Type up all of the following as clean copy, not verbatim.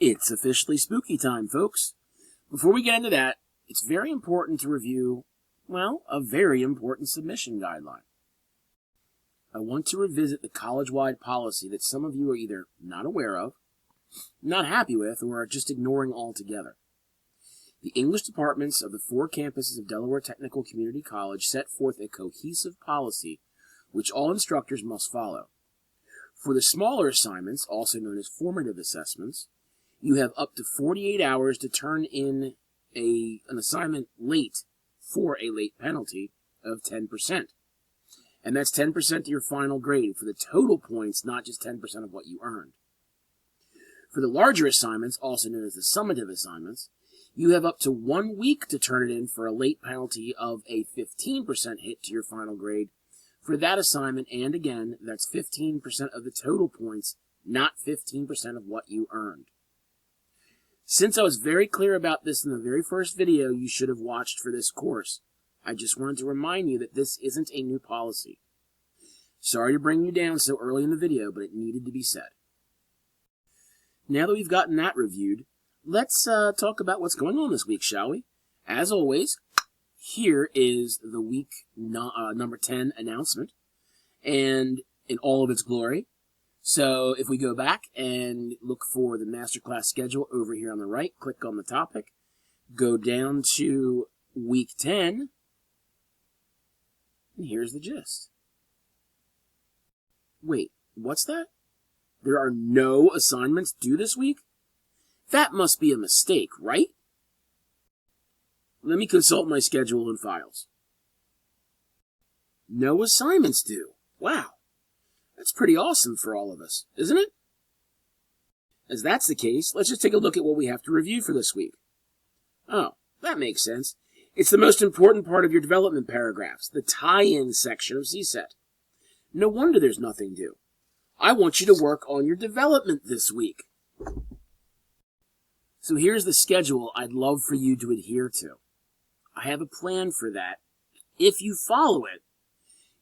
It's officially spooky time, folks. Before we get into that, it's very important to review, well, a very important submission guideline. I want to revisit the college-wide policy that some of you are either not aware of, not happy with, or are just ignoring altogether. The English departments of the 4 campuses of Delaware Technical Community College set forth a cohesive policy which all instructors must follow. For the smaller assignments, also known as formative assessments, you have up to 48 hours to turn in an assignment late for a late penalty of 10%. And that's 10% of your final grade for the total points, not just 10% of what you earned. For the larger assignments, also known as the summative assignments, you have up to 1 week to turn it in for a late penalty of a 15% hit to your final grade for that assignment, and again, that's 15% of the total points, not 15% of what you earned. Since I was very clear about this in the very first video you should have watched for this course, I just wanted to remind you that this isn't a new policy. Sorry to bring you down so early in the video, but it needed to be said. Now that we've gotten that reviewed, let's talk about what's going on this week, shall we? As always, here is the week number 10 announcement, and in all of its glory. So if we go back and look for the masterclass schedule over here on the right, click on the topic, go down to week 10, and here's the gist. Wait, what's that? There are no assignments due this week? That must be a mistake, right? Let me consult my schedule and files. No assignments due. Wow. That's pretty awesome for all of us, isn't it? As that's the case, let's just take a look at what we have to review for this week. Oh, that makes sense. It's the most important part of your development paragraphs, the tie-in section of CSET. No wonder there's nothing due. I want you to work on your development this week. So here's the schedule I'd love for you to adhere to. I have a plan for that. If you follow it,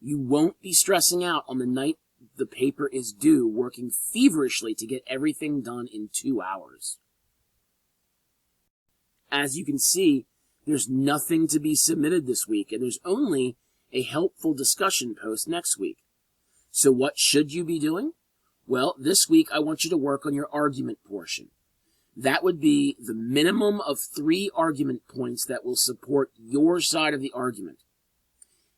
you won't be stressing out on the night the paper is due, working feverishly to get everything done in 2 hours. As you can see, there's nothing to be submitted this week, and there's only a helpful discussion post next week. So what should you be doing? Well, this week I want you to work on your argument portion. That would be the minimum of 3 argument points that will support your side of the argument.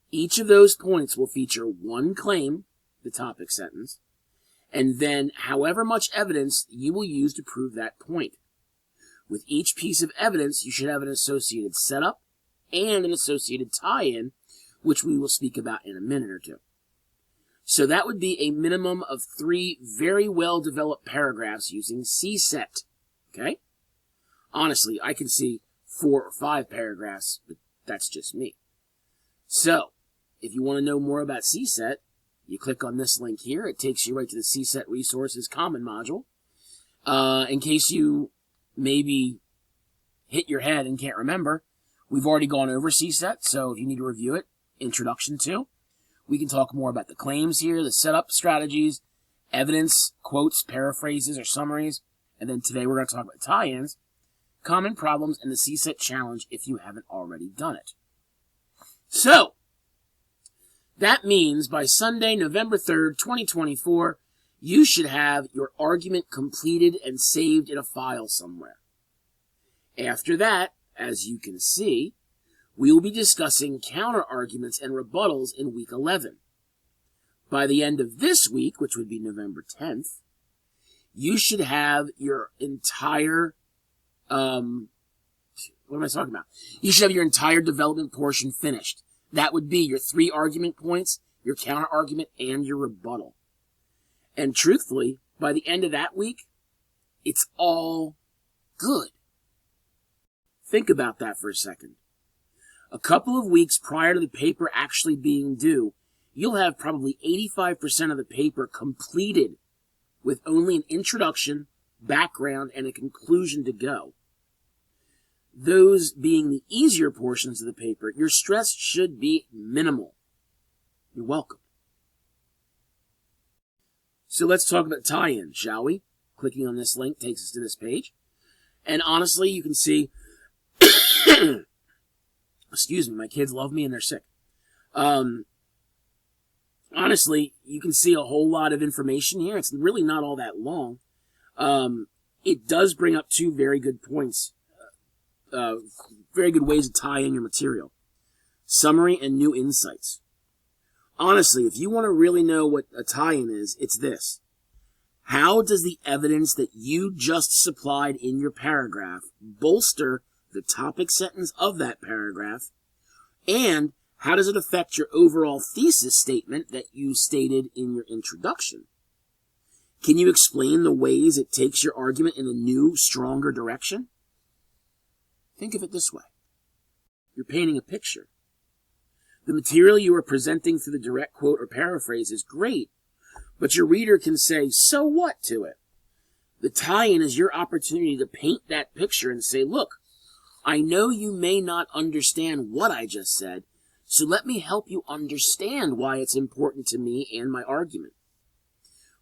Each of those points will feature 1 claim, the topic sentence, and then however much evidence you will use to prove that point. With each piece of evidence, you should have an associated setup and an associated tie-in, which we will speak about in a minute or two. So that would be a minimum of 3 very well-developed paragraphs using CSET. Okay? Honestly, I can see 4 or 5 paragraphs, but that's just me. So, if you want to know more about CSET, you click on this link here. It takes you right to the CSET Resources Common module. In case you maybe hit your head and can't remember, we've already gone over CSET, so if you need to review it, Introduction to. We can talk more about the claims here, the setup strategies, evidence, quotes, paraphrases, or summaries. And then today we're going to talk about tie-ins, common problems, and the CSET challenge if you haven't already done it. So, that means by Sunday, November 3rd, 2024, you should have your argument completed and saved in a file somewhere. After that, as you can see, we will be discussing counter-arguments and rebuttals in week 11. By the end of this week, which would be November 10th, you should have your entire, what am I talking about? You should have your entire development portion finished. That would be your 3 argument points, your counter-argument, and your rebuttal. And truthfully, by the end of that week, it's all good. Think about that for a second. A couple of weeks prior to the paper actually being due, you'll have probably 85% of the paper completed with only an introduction, background, and a conclusion to go. Those being the easier portions of the paper, your stress should be minimal. You're welcome. So let's talk about tie-in, shall we? Clicking on this link takes us to this page. And honestly, you can see, excuse me, my kids love me and they're sick. Honestly, you can see a whole lot of information here. It's really not all that long. It does bring up two very good points, very good ways to tie in your material. Summary and new insights. Honestly, if you want to really know what a tie-in is, it's this. How does the evidence that you just supplied in your paragraph bolster the topic sentence of that paragraph? And how does it affect your overall thesis statement that you stated in your introduction? Can you explain the ways it takes your argument in a new, stronger direction? Think of it this way. You're painting a picture. The material you are presenting through the direct quote or paraphrase is great, but your reader can say, so what to it? The tie-in is your opportunity to paint that picture and say, look, I know you may not understand what I just said, so let me help you understand why it's important to me and my argument.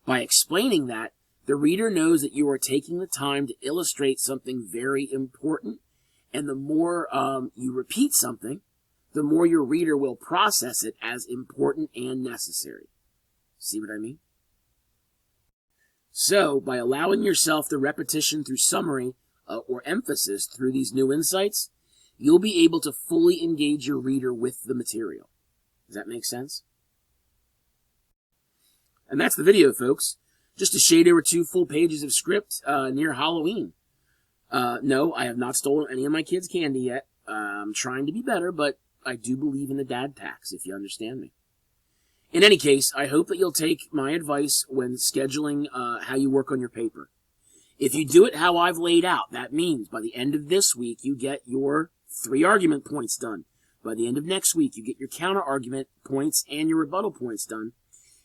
By explaining that, the reader knows that you are taking the time to illustrate something very important, and the more you repeat something, the more your reader will process it as important and necessary. See what I mean? So, by allowing yourself the repetition through summary or emphasis through these new insights, you'll be able to fully engage your reader with the material. Does that make sense? And that's the video, folks. Just a shade over 2 full pages of script near Halloween. No, I have not stolen any of my kids' candy yet. I'm trying to be better, but I do believe in the dad tax, if you understand me. In any case, I hope that you'll take my advice when scheduling how you work on your paper. If you do it how I've laid out, that means by the end of this week, you get your 3 argument points done. By the end of next week, you get your counter argument points and your rebuttal points done.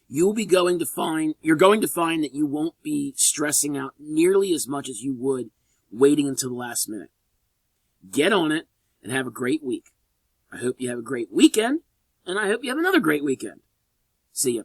You're going to find that you won't be stressing out nearly as much as you would waiting until the last minute. Get on it and have a great week. I hope you have a great weekend, and I hope you have another great weekend. See ya.